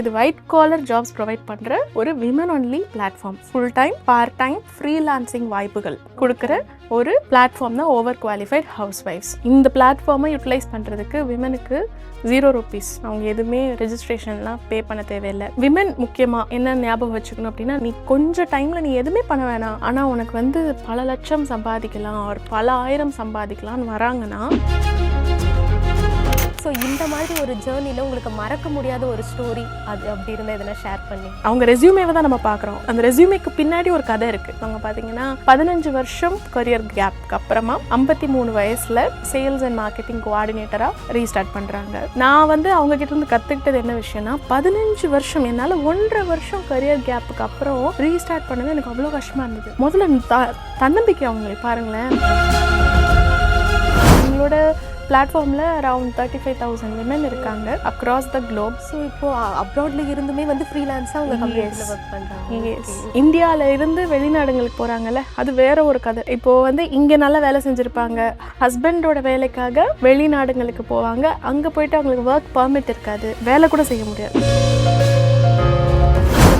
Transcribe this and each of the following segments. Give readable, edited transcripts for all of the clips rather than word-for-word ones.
இது white collar jobs provide பண்ற ஒரு women only platform. Full time, part time, freelancing வாய்ப்புகள் கொடுக்குற ஒரு பிளாட்ஃபார்ம் தான் ஓவர் குவாலிஃபைட் ஹவுஸ் ஒய்ஃப்ஸ். இந்த பிளாட்ஃபார்மை யூட்டிலைஸ் பண்றதுக்கு விமனுக்கு ₹0. அவங்க எதுவுமே ரெஜிஸ்ட்ரேஷன்லாம் பே பண்ண தேவையில்லை. விமன் முக்கியமா என்ன ஞாபகம் வச்சுக்கணும் அப்படின்னா, நீ கொஞ்சம் டைம்ல நீ எதுவுமே பண்ண வேணாம், ஆனா உனக்கு பல லட்சம் சம்பாதிக்கலாம், ஒரு பல ஆயிரம் சம்பாதிக்கலாம்னு வராங்கன்னா, ஸோ இந்த மாதிரி ஒரு ஜேர்னியில் உங்களுக்கு மறக்க முடியாத ஒரு ஸ்டோரி அது அப்படி இருந்தால் எதனா ஷேர் பண்ணி. அவங்க ரெஸ்யூமேவை தான் நம்ம பார்க்குறோம். அந்த ரெஸ்யூமேக்கு பின்னாடி ஒரு கதை இருக்குது. அவங்க பார்த்தீங்கன்னா 15 வருஷம் கரியர் கேப்க்கு அப்புறமா 53 வயசில் சேல்ஸ் அண்ட் மார்க்கெட்டிங் கோஆர்டினேட்டராக ரீஸ்டார்ட் பண்ணுறாங்க. நான் அவங்க கிட்ட இருந்து கற்றுக்கிட்டது என்ன விஷயம்னா, 15 வருஷம் என்னால் 1.5 வருஷம் கரியர் கேப்புக்கு அப்புறம் ரீஸ்டார்ட் பண்ணது எனக்கு அவ்வளோ கஷ்டமாக இருந்தது. முதல்ல தன்னம்பிக்கை அவங்களுக்கு பாருங்களேன். அவங்களோட பிளாட்ஃபார்மில் அரவுண்ட் 35,000 விமன் இருக்காங்க அக்ராஸ் த குளோப். ஸோ இப்போது அப்ராட்ல இருந்துமே ஃப்ரீலான்ஸாக அவங்க கம்பெனியில் ஒர்க் பண்ணுறாங்க. இந்தியாவில் இருந்து வெளிநாடுகளுக்கு போகிறாங்கல்ல, அது வேற ஒரு கதை. இப்போது இங்கே நல்லா வேலை செஞ்சுருப்பாங்க, ஹஸ்பண்டோட வேலைக்காக வெளிநாடுகளுக்கு போவாங்க. அங்கே போயிட்டு அவங்களுக்கு ஒர்க் பர்மிட் இருக்காது, வேலை கூட செய்ய முடியாது.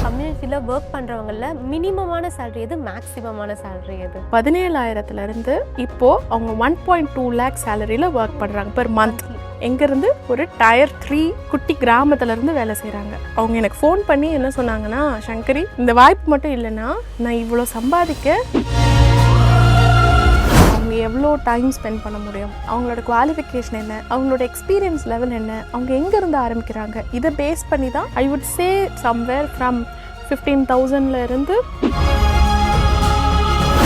கம்யூனிட்டியில் ஒர்க் பண்ணுறவங்கள மினிமமான சேலரி எது, மேக்ஸிமமான சேலரி எது? 17,000 இப்போது அவங்க 1.2 lakh சேலரியில் ஒர்க் பண்ணுறாங்க பெர் மந்த். எங்கேருந்து? ஒரு டயர் 3 குட்டி கிராமத்துலேருந்து வேலை செய்கிறாங்க. அவங்க எனக்கு ஃபோன் பண்ணி என்ன சொன்னாங்கன்னா, சங்கரி, இந்த வாய்ப்பு மட்டும் இல்லைன்னா நான் இவ்வளோ சம்பாதிக்க அவங்க எவ்வளோ டைம் ஸ்பெண்ட் பண்ண முடியும், அவங்களோட குவாலிஃபிகேஷன் என்ன, அவங்களோட எக்ஸ்பீரியன்ஸ் லெவல் என்ன, அவங்க எங்கேருந்து ஆரம்பிக்கிறாங்க, இதை பேஸ் பண்ணி தான் I would say somewhere from 15,000 இருந்து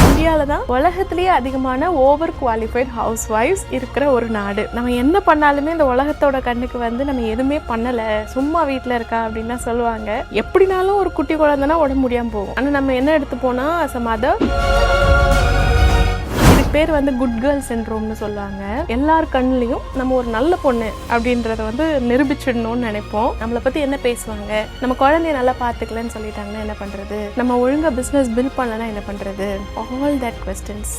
இந்தியாவில் தான் உலகத்திலேயே அதிகமான ஓவர் குவாலிஃபைட் ஹவுஸ் ஒய்ஃப்ஸ் இருக்கிற ஒரு நாடு. நம்ம என்ன பண்ணாலுமே இந்த உலகத்தோட கண்ணுக்கு நம்ம எதுவுமே பண்ணலை, சும்மா வீட்டில் இருக்கா அப்படின்னு தான் சொல்லுவாங்க. எப்படினாலும் ஒரு குட்டி குழந்தைனா உடம்பு முடியாமல் போகும். ஆனால் நம்ம என்ன எடுத்து போனால் அஸ் அ மதர், பேர் குட் கேர்ள் சிண்ட்ரோம்னு சொல்லுவாங்க. எல்லார் கண்ணிலையும் நம்ம ஒரு நல்ல பொண்ணு அப்படின்றத நிரூபிச்சிடணும்னு நினைப்போம். நம்மளை பற்றி என்ன பேசுவாங்க, நம்ம குழந்தைய நல்லா பார்த்துக்கலன்னு சொல்லிட்டாங்கன்னா என்ன பண்ணுறது, நம்ம ஒழுங்காக பிஸ்னஸ் பில்ட் பண்ணலன்னா என்ன பண்ணுறது, ஆல் தட் கொஸ்டின்ஸ்.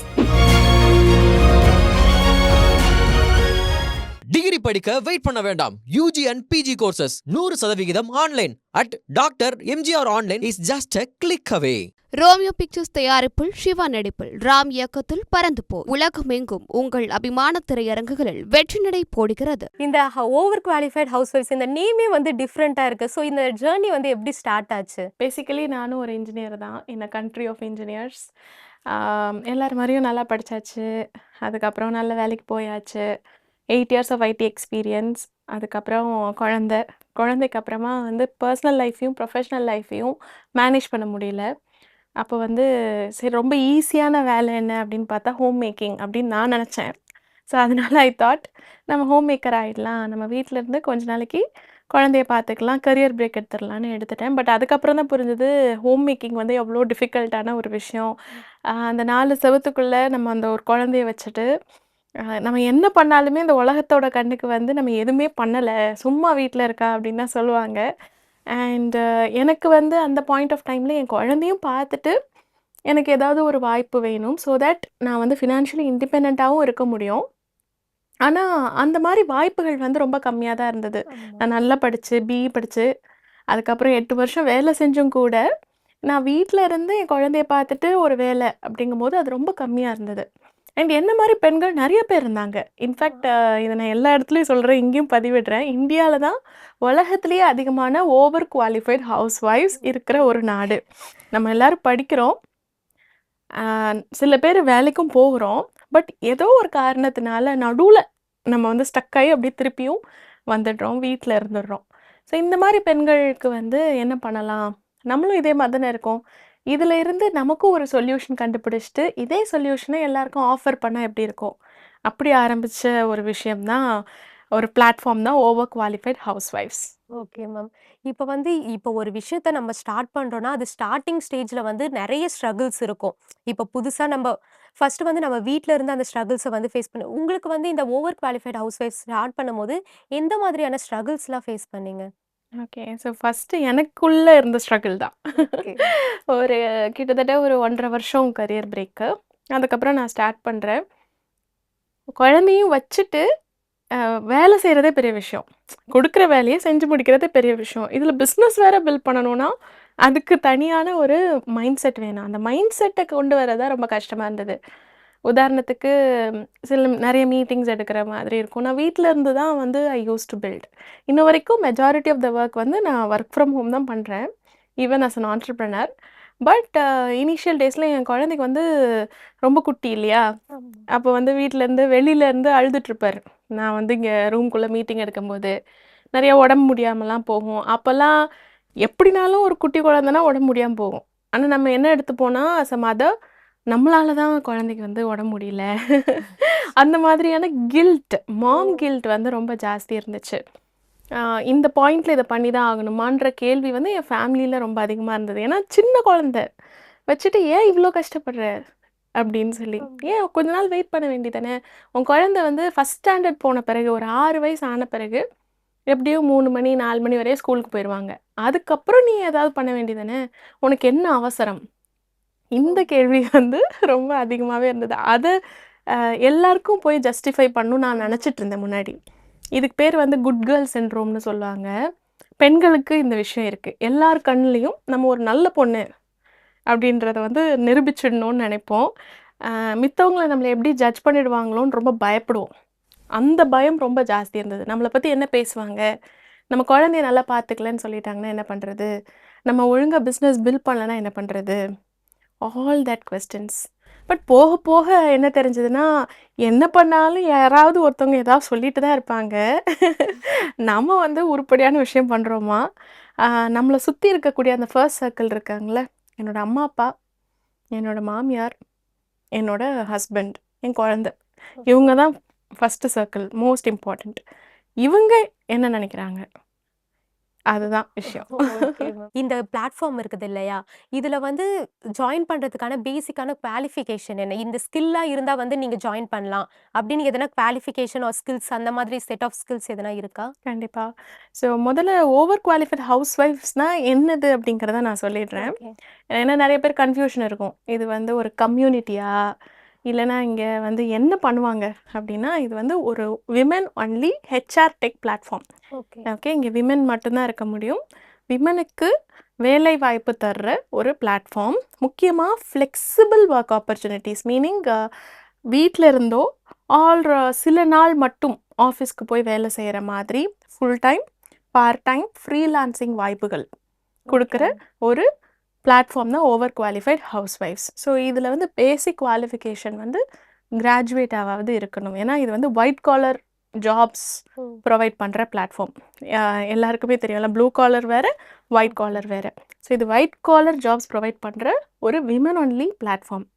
டிகிரி படிக்க வெயிட் பண்ண வேண்டாம். UG and PG courses 100% online at doctor MGR online is just a click away. Romeo Pictures தயாரிப்பில் சிவா நடிப்பில் ராம் இயக்கத்தில் பறந்து போ உலகமெங்கும் உங்கள் அபிமான திரையரங்குகளில் வெற்றி நடை போடுகிறது. இந்த ஓவர் குவாலிஃபைட் ஹவுஸ் ஒய்ஃப்ஸ் இந்த நேமே டிஃப்ரெண்ட்டாக இருக்குது. ஸோ இந்த ஜேர்னி எப்படி ஸ்டார்ட் ஆச்சு? பேசிக்கலி நானும் ஒரு இன்ஜினியர் தான், இந்த கண்ட்ரி ஆஃப் இன்ஜினியர்ஸ். எல்லார் மாதிரியும் நல்லா படித்தாச்சு, அதுக்கப்புறம் நல்ல வேலைக்கு போயாச்சு. 8 years of IT எக்ஸ்பீரியன்ஸ். அதுக்கப்புறம் குழந்தைக்கு அப்புறமா பர்சனல் லைஃப்பையும் ப்ரொஃபஷ்னல் லைஃப்பையும் மேனேஜ் பண்ண முடியல. அப்போ சரி, ரொம்ப ஈஸியான வேலை என்ன அப்படின்னு பார்த்தா ஹோம் மேக்கிங் அப்படின்னு நான் நினச்சேன். ஸோ அதனால ஐ தாட் நம்ம ஹோம் மேக்கர் ஆகிடலாம், நம்ம வீட்டில் இருந்து கொஞ்ச நாளைக்கு குழந்தைய பார்த்துக்கலாம், கரியர் பிரேக் எடுத்துடலான்னு எடுத்துட்டேன். பட் அதுக்கப்புறம் தான் புரிஞ்சது ஹோம் மேக்கிங் எவ்வளோ டிஃபிகல்ட்டான ஒரு விஷயம். அந்த 4 செவத்துக்குள்ளே நம்ம அந்த ஒரு குழந்தைய வச்சுட்டு நம்ம என்ன பண்ணாலுமே இந்த உலகத்தோட கண்ணுக்கு நம்ம எதுவுமே பண்ணலை, சும்மா வீட்டில் இருக்கா அப்படின்னு தான் சொல்லுவாங்க. அண்ட் எனக்கு அந்த பாயிண்ட் ஆஃப் டைமில் என் குழந்தையும் பார்த்துட்டு எனக்கு ஏதாவது ஒரு வாய்ப்பு வேணும், ஸோ தட் நான் ஃபினான்ஷியலி இண்டிபெண்ட்டாகவும் இருக்க முடியும். ஆனால் அந்த மாதிரி வாய்ப்புகள் ரொம்ப கம்மியாக தான் இருந்தது. நான் நல்லா படித்து BE படித்து அதுக்கப்புறம் 8 வருஷம் வேலை செஞ்சும் கூட நான் வீட்டில் இருந்து என் குழந்தைய பார்த்துட்டு ஒரு வேலை அப்படிங்கும்போது அது ரொம்ப கம்மியாக இருந்தது. அண்ட் என்ன மாதிரி பெண்கள் நிறைய பேர் இருந்தாங்க. இன்ஃபேக்ட் இதை நான் எல்லா இடத்துலையும் சொல்கிறேன், இங்கேயும் பதிவிடுறேன். இந்தியாவில் தான் உலகத்திலேயே அதிகமான ஓவர் குவாலிஃபைட் ஹவுஸ் ஒய்ஃப்ஸ் இருக்கிற ஒரு நாடு. நம்ம எல்லோரும் படிக்கிறோம், சில பேர் வேலைக்கும் போகிறோம். பட் ஏதோ ஒரு காரணத்தினால நடுவில் நம்ம ஸ்டக் ஆகி அப்படியே திருப்பியும் வந்துடுறோம், வீட்டில் இருந்துடுறோம். ஸோ இந்த மாதிரி பெண்களுக்கு என்ன பண்ணலாம், நம்மளும் இதே மாதிரி தானே இருக்கோம், இதில் இருந்து நமக்கும் ஒரு சொல்யூஷன் கண்டுபிடிச்சிட்டு இதே சொல்யூஷனை எல்லாருக்கும் ஆஃபர் பண்ணால் எப்படி இருக்கும், அப்படி ஆரம்பித்த ஒரு விஷயம்தான், ஒரு பிளாட்ஃபார்ம் தான் ஓவர் குவாலிஃபைட் ஹவுஸ் ஒய்ஃப்ஸ். Okay ma'am. இப்போ ஒரு விஷயத்த நம்ம ஸ்டார்ட் பண்ணுறோன்னா அது ஸ்டார்டிங் ஸ்டேஜில் நிறைய ஸ்ட்ரகிள்ஸ் இருக்கும். இப்போ புதுசாக நம்ம ஃபஸ்ட்டு நம்ம வீட்டில் இருந்து அந்த ஸ்ட்ரகிள்ஸை ஃபேஸ் பண்ண உங்களுக்கு இந்த over qualified house wife start பண்ணும்போது எந்த மாதிரியான ஸ்ட்ரகிள்ஸ்லாம் ஃபேஸ் பண்ணீங்க? ஓகே. ஸோ ஃபஸ்ட்டு எனக்குள்ளே இருந்த ஸ்ட்ரகிள் தான். ஒரு கிட்டத்தட்ட ஒரு 1.5 வருஷம் கரியர் பிரேக்கு. அதுக்கப்புறம் நான் ஸ்டார்ட் பண்ணுறேன். குழந்தையும் வச்சுட்டு வேலை செய்கிறதே பெரிய விஷயம். கொடுக்குற வேலையை செஞ்சு முடிக்கிறதே பெரிய விஷயம். இதில் பிஸ்னஸ் வேற பில்ட் பண்ணணும்னா அதுக்கு தனியான ஒரு மைண்ட் செட் வேணும். அந்த மைண்ட் செட்டை கொண்டு வரதான் ரொம்ப கஷ்டமாக இருந்தது. உதாரணத்துக்கு நிறைய மீட்டிங்ஸ் எடுக்கிற மாதிரி இருக்கும். நான் வீட்டில் இருந்து தான் வந்து ஐ யூஸ் டு பில்ட். இன்ன வரைக்கும் மெஜாரிட்டி ஆஃப் த ஒர்க் வந்து நான் ஒர்க் ஃப்ரம் ஹோம் தான் பண்ணுறேன். Even as an entrepreneur. But initial டேஸில் என் குழந்தைக்கு வந்து ரொம்ப குட்டி இல்லையா? அப்போ வந்து வீட்டிலேருந்து வெளியிலேருந்து அழுதுட்ருப்பார். நான் வந்து இங்கே ரூம்குள்ளே மீட்டிங் எடுக்கும்போது நிறைய உடம்பு முடியாமலாம் போகும். அப்போல்லாம் எப்படினாலும் ஒரு குட்டி குழந்தைனா உடம்பு முடியாமல் போகும். ஆனால் நம்ம என்ன எடுத்துப்போனா அஸ் அ மதர் நம்மளால தான் குழந்தைக்கு வந்து உடம்பு முடியல. அந்த மாதிரியான கில்ட், மாம் கில்ட் வந்து ரொம்ப ஜாஸ்தி இருந்துச்சு. இந்த பாயிண்ட்ல இதை பண்ணி தான் ஆகணுமான்ற கேள்வி வந்து என் ஃபேமிலியில் ரொம்ப அதிகமாக இருந்தது. ஏன்னா சின்ன குழந்தை வச்சுட்டு ஏன் இவ்வளோ கஷ்டப்படுற அப்படின்னு சொல்லி. ஏன் கொஞ்ச நாள் வெயிட் பண்ண வேண்டியதானே? உன் குழந்தை வந்து ஃபஸ்ட் ஸ்டாண்டர்ட் போன பிறகு ஒரு 6 வயசு ஆன பிறகு எப்படியும் 3 மணி 4 மணி வரையும் ஸ்கூலுக்கு போயிடுவாங்க. அதுக்கப்புறம் நீ ஏதாவது பண்ண வேண்டியதானே? உனக்கு என்ன அவசரம்? இந்த கேள்வி வந்து ரொம்ப அதிகமாகவே இருந்தது. அதை எல்லாருக்கும் போய் ஜஸ்டிஃபை பண்ணணும்னு நான் நினச்சிட்டு இருந்தேன் முன்னாடி. இதுக்கு பேர் வந்து குட் கேர்ள் சிண்ட்ரோம்னு சொல்லுவாங்க. பெண்களுக்கு இந்த விஷயம் இருக்குது. எல்லார் கண்ணுலேயும் நம்ம ஒரு நல்ல பொண்ணு அப்படின்றத வந்து நிரூபிச்சிடணும்னு நினைப்போம். மித்தவங்களை நம்மளை எப்படி ஜட்ஜ் பண்ணிடுவாங்களோன்னு ரொம்ப பயப்படுவோம். அந்த பயம் ரொம்ப ஜாஸ்தி இருந்தது. நம்மளை பற்றி என்ன பேசுவாங்க? நம்ம குழந்தைய நல்லா பார்த்துக்கலன்னு சொல்லிட்டாங்கன்னா என்ன பண்ணுறது? நம்ம ஒழுங்காக பிஸ்னஸ் பில்ட் பண்ணலன்னா என்ன பண்ணுறது? All that questions. பட் போக போக என்ன தெரிஞ்சதுன்னா, என்ன பண்ணாலும் யாராவது ஒருத்தவங்க ஏதாவது சொல்லிட்டு தான் இருப்பாங்க. நம்ம வந்து உருப்படியான விஷயம் பண்ணுறோமா? நம்மளை சுற்றி இருக்கக்கூடிய அந்த ஃபர்ஸ்ட் சர்க்கிள் இருக்காங்களே, என்னோட அம்மா அப்பா, என்னோட மாமியார், என்னோட ஹஸ்பண்ட், என் குழந்தை, இவங்க தான் ஃபஸ்ட்டு சர்க்கிள், மோஸ்ட் இம்பார்ட்டண்ட். இவங்க என்ன நினைக்கிறாங்க? அதுதான் விஷயம். இந்த பிளாட்ஃபார்ம் இருக்குது இல்லையா? இதுல வந்து ஜாயின் பண்றதுக்கான பேசிக்கான குவாலிஃபிகேஷன் என்ன? இந்த ஸ்கில்லாம் இருந்தா வந்து நீங்க ஜாயின் பண்ணலாம் அப்படின்னு எதனா குவாலிஃபிகேஷன் ஆர் ஸ்கில்ஸ் அந்த மாதிரி செட் ஆஃப் ஸ்கில்ஸ் எதனா இருக்கா? கண்டிப்பா. ஸோ முதல்ல ஓவர் குவாலிஃபைட் ஹவுஸ் ஒய்ஃப்ஸ்னா என்னது அப்படிங்கிறத நான் சொல்லிடுறேன். ஏன்னா நிறைய பேர் கன்ஃபியூஷன் இருக்கும். இது வந்து ஒரு கம்யூனிட்டியா? இல்லைனா இங்கே வந்து என்ன பண்ணுவாங்க அப்படின்னா, இது வந்து ஒரு women only HR tech platform. Okay, இங்கே விமென் மட்டும்தான் இருக்க முடியும். விமனுக்கு வேலை வாய்ப்பு தர்ற ஒரு பிளாட்ஃபார்ம். முக்கியமாக ஃப்ளெக்சிபிள் ஒர்க் ஆப்பர்ச்சுனிட்டிஸ், மீனிங் வீட்டில் இருந்தோ சில நாள் மட்டும் ஆஃபீஸ்க்கு போய் வேலை செய்கிற மாதிரி full time, part time, freelancing வாய்ப்புகள் கொடுக்குற ஒரு பிளாட்ஃபார்ம் தான் ஓவர் குவாலிஃபைட் ஹவுஸ் ஒய்ஃப்ஸ். ஸோ இதில் வந்து பேசிக் குவாலிஃபிகேஷன் வந்து கிராஜுவேட்டாவது இருக்கணும். ஏன்னா இது வந்து ஒயிட் காலர் ஜாப்ஸ் ப்ரொவைட் பண்ணுற பிளாட்ஃபார்ம். எல்லாருக்குமே தெரியும்ல, ப்ளூ காலர் வேறு, ஒயிட் காலர் வேறு. ஸோ இது ஒயிட் காலர் ஜாப்ஸ் ப்ரொவைட் பண்ணுற ஒரு விமன் ஒன்லி பிளாட்ஃபார்ம்.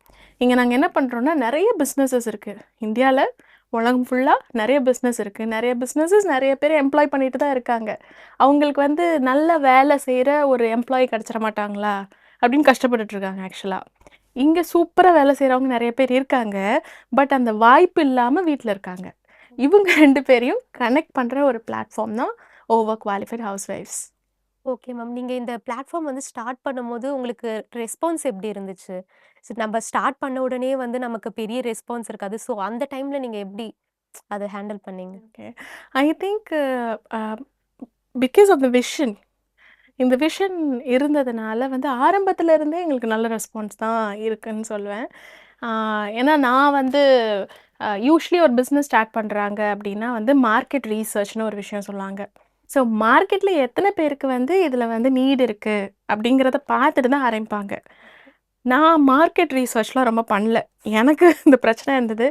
இங்கே நாங்கள் என்ன பண்ணுறோன்னா, நிறைய பிஸ்னஸஸ் இருக்குது இந்தியாவில். உலகம் ஃபுல்லாக நிறைய பிஸ்னஸ் இருக்குது. நிறைய பிஸ்னஸஸ் நிறைய பேர் எம்ப்ளாய் பண்ணிட்டு தான் இருக்காங்க. அவங்களுக்கு வந்து நல்ல வேலை செய்கிற ஒரு எம்ப்ளாயி கிடச்சிட மாட்டாங்களா அப்படின்னு கஷ்டப்பட்டுட்ருக்காங்க. ஆக்சுவலாக இங்கே சூப்பராக வேலை செய்கிறவங்க நிறைய பேர் இருக்காங்க. பட் அந்த வாய்ப்பு இல்லாமல் வீட்டில் இருக்காங்க. இவங்க 2 பேரையும் கனெக்ட் பண்ணுற ஒரு பிளாட்ஃபார்ம் தான் ஓவர் குவாலிஃபைட் ஹவுஸ் ஒய்ஃப்ஸ். Okay ma'am. நீங்க இந்த பிளாட்ஃபார்ம் வந்து ஸ்டார்ட் பண்ணும்போது உங்களுக்கு ரெஸ்பான்ஸ் எப்படி இருந்துச்சு? நம்ம ஸ்டார்ட் பண்ண உடனே வந்து நமக்கு பெரிய ரெஸ்பான்ஸ் இருக்காது. ஸோ அந்த டைம்ல நீங்க எப்படி அத ஹேண்டில் பண்ணீங்க? Okay, I think because of the vision. இந்த விஷன் இருந்ததுனால வந்து ஆரம்பத்துல இருந்தே எங்களுக்கு நல்ல ரெஸ்பான்ஸ் தான் இருக்குன்னு சொல்லுவேன். ஏன்னா நான் வந்து யூஷ்வலி ஒரு பிஸ்னஸ் ஸ்டார்ட் பண்ணுறாங்க அப்படின்னா வந்து மார்க்கெட் ரீசர்ச்னு ஒரு விஷயம் சொல்லுவாங்க. ஸோ மார்க்கெட்டில் எத்தனை பேருக்கு வந்து இதில் வந்து நீட் இருக்குது அப்படிங்கிறத பார்த்துட்டு தான் ஆரம்பிப்பாங்க. நான் மார்க்கெட் ரீசர்ச்லாம் ரொம்ப பண்ணல. எனக்கு இந்த பிரச்சனை இருந்தது.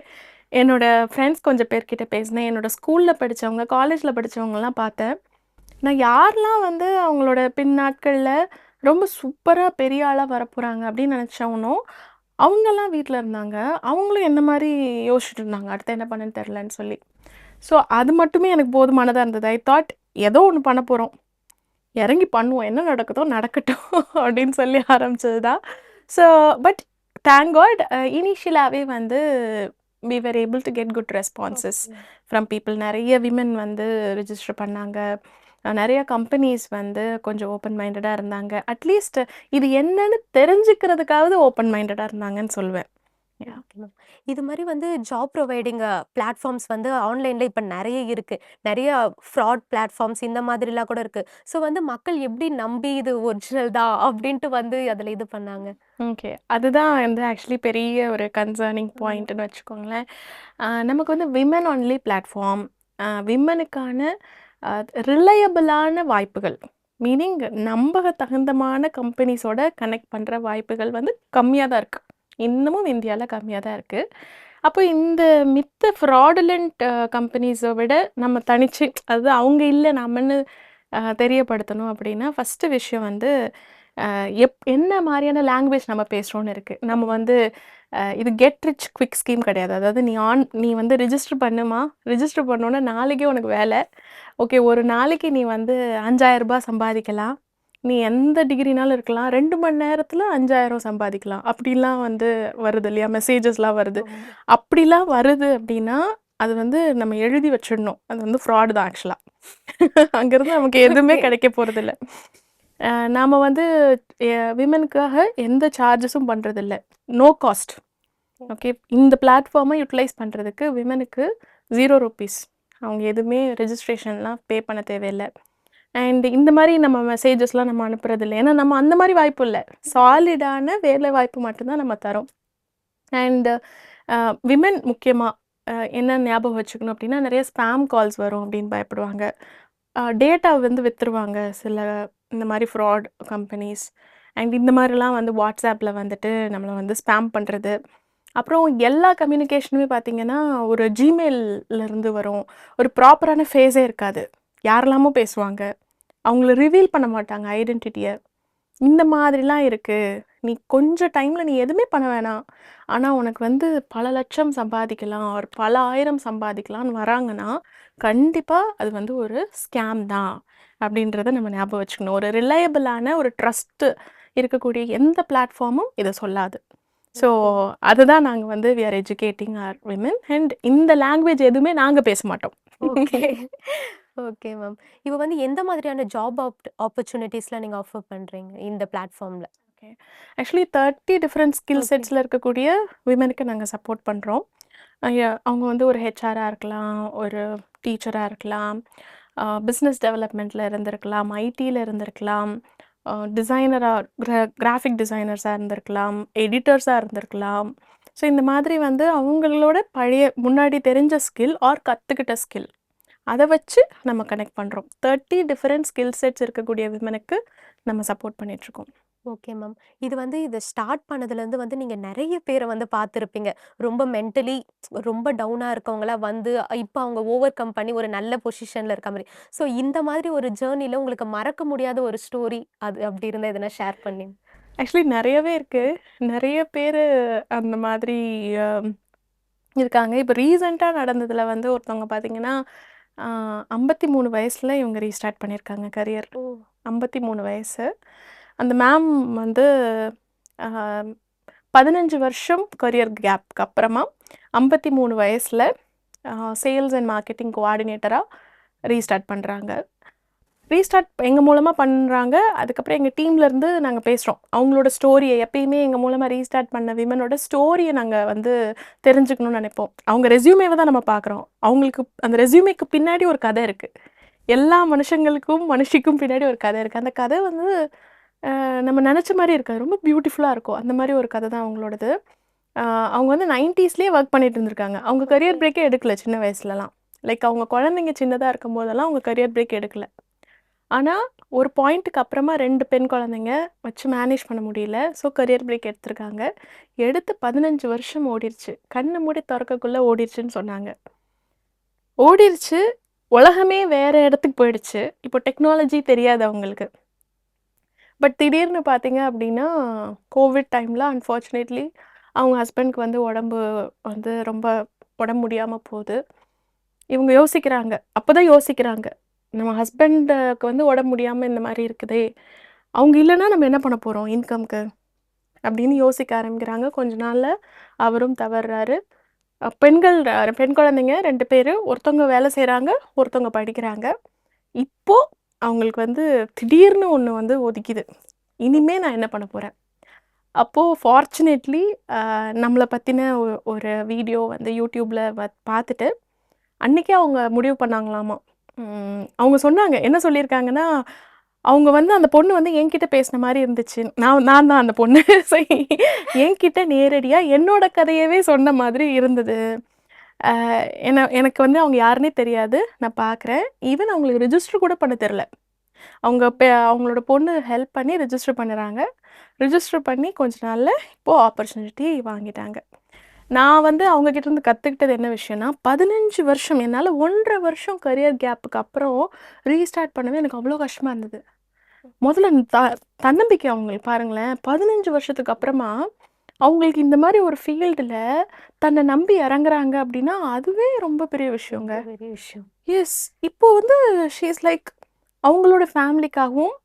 என்னோடய ஃப்ரெண்ட்ஸ் கொஞ்சம் பேர்கிட்ட பேசினேன். என்னோடய ஸ்கூலில் படித்தவங்க, காலேஜில் படித்தவங்கலாம் பார்த்தேன். நான் யாரெலாம் வந்து அவங்களோட பின் நாட்களில் ரொம்ப சூப்பராக பெரிய ஆளாக வரப்போகிறாங்க அப்படின்னு நினச்சவனோ, அவங்கெல்லாம் வீட்டில் இருந்தாங்க. அவங்களும் என்ன மாதிரி யோசிச்சுட்டு இருந்தாங்க, அடுத்து என்ன பண்ணுன்னு தெரிலன்னு சொல்லி. ஸோ அது மட்டுமே எனக்கு போதுமானதாக இருந்தது. ஐ தாட் ஏதோ ஒன்று பண்ண போகிறோம், இறங்கி பண்ணுவோம், என்ன நடக்குதோ நடக்கட்டும் அப்படின்னு சொல்லி ஆரம்பிச்சது தான். ஸோ பட் தேங்க் காட் இனிஷியலாகவே வந்து we were able to get good responses from people. நிறைய விமன் வந்து ரிஜிஸ்டர் பண்ணாங்க. நிறைய கம்பெனிஸ் வந்து கொஞ்சம் ஓப்பன் மைண்டடாக இருந்தாங்க. அட்லீஸ்ட் இது என்னன்னு தெரிஞ்சுக்கிறதுக்காவது ஓப்பன் மைண்டடாக இருந்தாங்கன்னு சொல்லுவேன். Yeah. Okay ma'am. இது மாரி வந்து ஜாப் ப்ரொவைடிங் பிளாட்ஃபார்ம்ஸ் வந்து ஆன்லைன்ல இப்ப நெறைய இருக்கு. நெறைய ஃப்ராட் பிளாட்ஃபார்ம்ஸ் இந்த மாதிரிலாம் கூட இருக்கு. ஸோ வந்து மக்கள் எப்படி நம்பி இது ஒரிஜினல் தான் அப்படின்ட்டு வந்து அதுல இது பண்ணாங்க? ஓகே. அதுதான் வந்து ஆக்சுவலி பெரிய ஒரு கன்சர்னிங் ம். பாயிண்ட்டுன்னு வச்சுக்கோங்களேன். நமக்கு வந்து விமன் ஒன்லி பிளாட்ஃபார்ம், விமனுக்கான ரிலையபிளான வாய்ப்புகள். மீனிங் நம்பகத்தகுந்தமான கம்பெனிஸோட கனெக்ட் பண்ற வாய்ப்புகள் வந்து கம்மியா தான் இருக்கு. இன்னமும் இந்தியால கம்மியா தான் இருக்கு. அப்போ இந்த மித்த ஃப்ராடுலன்ட் கம்பெனிஸ விட நம்ம தனிச்சு அதாவது அவங்க இல்ல நம்மன்னு தெரியப்படுத்தணும் அப்படின்னா, ஃபர்ஸ்ட்டு விஷயம் வந்து என்ன மாரியான லாங்குவேஜ் நம்ம பேசுறோம்னு இருக்கு. நம்ம வந்து இது கெட் ரிச் குவிக் ஸ்கீம் கிடையாது. அதாவது நீ வந்து ரிஜிஸ்டர் பண்ணுமா, ரிஜிஸ்டர் பண்ணோனே நாளைக்கே உனக்கு வேலை. ஓகே, ஒரு நாளைக்கு நீ வந்து ரூ. 5,000 சம்பாதிக்கலாம். நீ எந்த டிகிரினாலும் இருக்கலாம். 2 மணி நேரத்துல 5,000 சம்பாதிக்கலாம். அப்படிலாம் வந்து வருது இல்லையா? மெசேஜஸ்லாம் வருது. ஆமா. அப்படிலாம் வருது அப்படின்னா, அது வந்து நம்ம எழுதி வச்சிடணும். அது வந்து ஃப்ராடு தான் ஆக்சுவலா. அங்கேருந்து நமக்கு எதுவுமே ஓகே. கிடைக்க போறதில்ல. நாம வந்து விமென்க்காக எந்த சார்ஜஸும் பண்றதில்ல. No cost. ஓகே. இந்த பிளாட்ஃபார்மை யூட்டிலைஸ் பண்றதுக்கு விமெனுக்கு ₹0. அவங்க எதுவுமே ரெஜிஸ்ட்ரேஷன்லாம் பே பண்ண தேவையில்ல. அண்ட் இந்த மாரி நம்ம மெசேஜஸ்லாம் நம்ம அனுப்புறதில்ல. ஏன்னா நம்ம அந்த மாரி வாய்ப்பு இல்ல. சாலிடான வேலை வாய்ப்பு மட்டும் தான் நம்ம தரோம். அண்ட் விமென் முக்கியமா என்ன ஞாபகம் வச்சுக்கணும் அப்படின்னா, நெறைய ஸ்பாம் கால்ஸ் வரும் அப்படின்னு பயப்படுவாங்க. டேட்டா வந்து வித்துருவாங்க சில இந்த மாரி ஃப்ராட் கம்பெனிஸ். அண்ட் இந்த மாரிலாம் வந்து WhatsAppல வந்துட்டு நம்மள வந்து ஸ்பாம் பண்றது. அப்புறம் எல்லா கம்யூனிகேஷனுமே பார்த்தீங்கன்னா, ஒரு Gmailல இருந்து வரும். ஒரு ப்ராப்பரான ஃபேஸே இருக்காது. யாரெல்லாமோ பேசுவாங்க. அவங்கள ரிவீல் பண்ண மாட்டாங்க ஐடென்டிட்டிய. இந்த மாதிரிலாம் இருக்கு. நீ கொஞ்சம் டைம்ல நீ எதுவுமே பண்ண வேணாம். ஆனா, உனக்கு வந்து பல லட்சம் சம்பாதிக்கலாம், ஒரு பல ஆயிரம் சம்பாதிக்கலாம்னு வராங்கன்னா, கண்டிப்பா அது வந்து ஒரு ஸ்கேம் தான். அப்படின்றத நம்ம ஞாபகம் வச்சுக்கணும். ஒரு ரிலையபிளான ஒரு ட்ரஸ்ட் இருக்கக்கூடிய எந்த பிளாட்ஃபார்மும் இத சொல்லாது. So, okay. அதுதான் நாங்க வந்து we are educating our women and இந்த லாங்குவேஜ் எதுவுமே நாங்க பேச மாட்டோம். ஓகே. Okay ma'am. இப்ப வந்து எந்த மாதிரியான ஜாப் ஆப்பர்ச்சுனிட்டீஸ்லாம் நீங்க ஆஃபர் பண்றீங்க இந்த பிளாட்ஃபார்ம்ல? Okay. Actually 30 different skill okay. செட்ஸ்ல இருக்கக்கூடிய விமெனுக்கு நாங்க சப்போர்ட் பண்றோம். அவங்க வந்து ஒரு ஹெச்ஆரா இருக்கலாம், ஒரு டீச்சரா இருக்கலாம், பிசினஸ் டெவலப்மெண்ட்ல இருந்திருக்கலாம், ஐடில இருந்திருக்கலாம், டிசைனரா கிராஃபிக் டிசைனர்ஸா இருந்திருக்கலாம், எடிட்டர்ஸா இருந்திருக்கலாம். ஸோ இந்த மாதிரி வந்து அவங்களோட பழைய முன்னாடி தெரிஞ்ச ஸ்கில் ஆர் கத்துக்கிட்ட ஸ்கில் அத வச்சு நம்ம கனெக்ட் பண்றோம். 30 டிஃபரெண்ட் ஸ்கில் செட்ஸ் இருக்கக்கூடிய விமெனுக்கு நம்ம சப்போர்ட் பண்ணிட்டுருக்கோம். Okay ma'am. இது வந்து இத ஸ்டார்ட் பண்ணதுலேருந்து வந்து நீங்க நெறைய பேர வந்து பார்த்துருப்பீங்க. ரொம்ப மென்டலி ரொம்ப டவுனா இருக்கவங்கலாம் வந்து இப்ப அவங்க ஓவர் கம் பண்ணி ஒரு நல்ல பொசிஷன்ல இருக்க மாரி. ஸோ இந்த மாதிரி ஒரு ஜர்னில உங்களுக்கு மறக்க முடியாத ஒரு ஸ்டோரி அது அப்படி இருந்தா எதனா ஷேர் பண்ணி ஆக்சுவலி நெறையவே இருக்கு. நெறைய பேரு அந்த மாதிரி அ இருக்காங்க. இப்ப ரீசென்ட்டா நடந்ததுல வந்து ஒருத்தவங்க பார்த்தீங்கன்னா, அ 53 வயசுல இவங்க ரீஸ்டார்ட் பண்ணியிருக்காங்க கரியர். ஓ! 53 வயசு. அந்த மேம் வந்து அ 15 வருஷம் கரியர் கேப்க்கு அப்புறமா 53 வயசுல சேல்ஸ் அண்ட் மார்க்கெட்டிங் கோஆர்டினேட்டரா ரீஸ்டார்ட் பண்றாங்க. ரீஸ்டார்ட் எங்க மூலமா பண்றாங்க. அதுக்கப்புறம் எங்க டீம்லேருந்து நாங்க பேசுறோம். அவங்களோட ஸ்டோரிய எப்பயுமே எங்க மூலமா ரீஸ்டார்ட் பண்ண விமனோட ஸ்டோரிய நாங்க வந்து தெரிஞ்சுக்கணும்னு நெனைப்போம். அவங்க ரெஸ்யூமேவ தான் நம்ம பார்க்குறோம். அவங்களுக்கு அந்த ரெஸ்யூமேக்கு பின்னாடி ஒரு கதை இருக்கு. எல்லா மனுஷங்களுக்கும், மனுஷிக்கும் பின்னாடி ஒரு கதை இருக்கு. அந்த கதை வந்து நம்ம நெனச்ச மாரி இருக்காது. ரொம்ப பியூட்டிஃபுல்லா இருக்கும். அந்த மாரி ஒரு கதை தான் அவங்களோடது. அ அவங்க வந்து 90ஸ்லயே வொர்க் பண்ணிட்டு இருந்திருக்காங்க. அவங்க ஓகே. கரியர் பிரேக்கே எடுக்கல சின்ன வயசுலலாம். லைக் அவங்க குழந்தைங்க சின்னதா இருக்கும்போதெல்லாம் அவங்க கரியர் பிரேக் எடுக்கல. ஆனா, ஒரு பாயிண்ட்டுக்கு அப்புறமா 2 பெண் குழந்தைங்க வச்சு மேனேஜ் பண்ண முடியல. ஸோ கரியர் பிரேக் எடுத்திருக்காங்க. எடுத்து 15 வருஷம் ஓடிருச்சு. கண்ண மூடி தொறக்கக்குள்ள ஓடிருச்சுன்னு சொன்னாங்க. ஓடிருச்சு. உலகமே வேற இடத்துக்கு போயிடுச்சு. இப்போ டெக்னாலஜி தெரியாது அவங்களுக்கு. பட் திடீர்னு பார்த்தீங்க அப்படின்னா, கோவிட் டைம்ல அன்ஃபார்ச்சுனேட்லி அவங்க ஹஸ்பண்ட்க்கு வந்து உடம்பு வந்து ரொம்ப உடம்பு முடியாம போது. இவங்க யோசிக்கிறாங்க. அப்பதான் யோசிக்கிறாங்க. நம்ம ஹஸ்பண்டுக்கு வந்து உடம்பு முடியாம இந்த மாரி இருக்குதே! அவங்க இல்லன்னா நம்ம என்ன பண்ண போறோம் இன்கம்க்கு? அப்படின்னு யோசிக்க ஆரம்பிக்கிறாங்க. கொஞ்ச நாள்ல அவரும் தவறுறாரு. பெண் குழந்தைங்க 2 பேரு. ஒருத்தவங்க வேலை செய்றாங்க, ஒருத்தவங்க படிக்கிறாங்க. இப்போ அவங்களுக்கு வந்து திடீர்னு ஒண்ணு வந்து ஒதிக்கிது. இனிமே நான் என்ன பண்ண போறேன்? அப்போது ஃபார்ச்சுனேட்லி நம்மளை பற்றின ஒரு வீடியோ வந்து யூடியூப்பில் பார்த்துட்டு அன்றைக்கே அவங்க முடிவு பண்ணாங்களாமா. அவங்க சொன்னாங்க, என்ன சொல்லியிருக்காங்கன்னா, அவங்க வந்து அந்த பொண்ணு வந்து என்கிட்ட பேசின மாதிரி இருந்துச்சு. நான் தான் அந்த பொண்ணு. ஸோ என்கிட்ட நேரடியாக என்னோட கதையவே சொன்ன மாதிரி இருந்தது. எனக்கு வந்து அவங்க யாருன்னே தெரியாது. நான் பார்க்குறேன். ஈவன் அவங்களுக்கு ரெஜிஸ்டர் கூட பண்ண தெரில. அவங்களோட பொண்ணு ஹெல்ப் பண்ணி ரெஜிஸ்டர் பண்ணுறாங்க. ரெஜிஸ்டர் பண்ணி கொஞ்ச நாளில் இப்போது ஆப்பர்ச்சுனிட்டி வாங்கிட்டாங்க. நான் வந்து அவங்கக்கிட்ட இருந்து கற்றுக்கிட்டது என்ன விஷயம்னா, 15 வருஷம் என்னால் 1.5 வருஷம் கரியர் கேப்புக்கு அப்புறம் ரீஸ்டார்ட் பண்ணவே எனக்கு அவ்வளோ கஷ்டமாக இருந்தது. முதல்ல தன்னம்பிக்கை அவங்களுக்கு பாருங்களேன். 15 வருஷத்துக்கு அப்புறமா அவங்களுக்கு இந்த மாதிரி ஒரு ஃபீல்டில் தன்னை நம்பி இறங்குறாங்க அப்படின்னா அதுவே ரொம்ப பெரிய விஷயங்க. பெரிய விஷயம். எஸ். இப்போ வந்து ஷீ இஸ் லைக் அவங்களோட ஃபேமிலிக்காகவும்